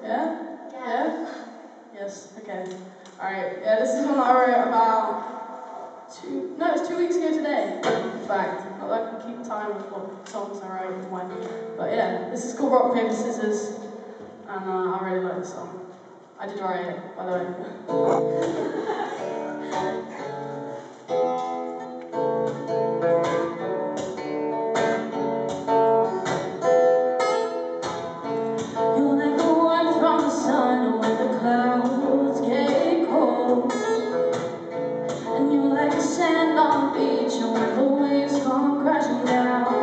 Yeah? Yeah? Yes, okay. Alright, yeah, this is one that I wrote about it's 2 weeks ago today, in fact. I like to keep time with what songs I write and when. But yeah, this is called Rock, Paper, Scissors, and I really like this song. I did write it, by the way. You're like the warmth from the sun when the clouds get cold, and you're like the sand on the beach when the waves come crashing down.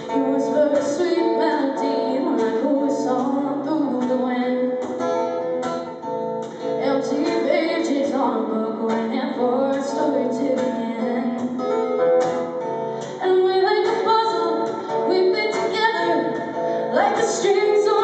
You whisper a sweet melody like a whistle through the wind. Empty pages on a book waiting for a story to begin. And we're like a puzzle we fit together like the strings on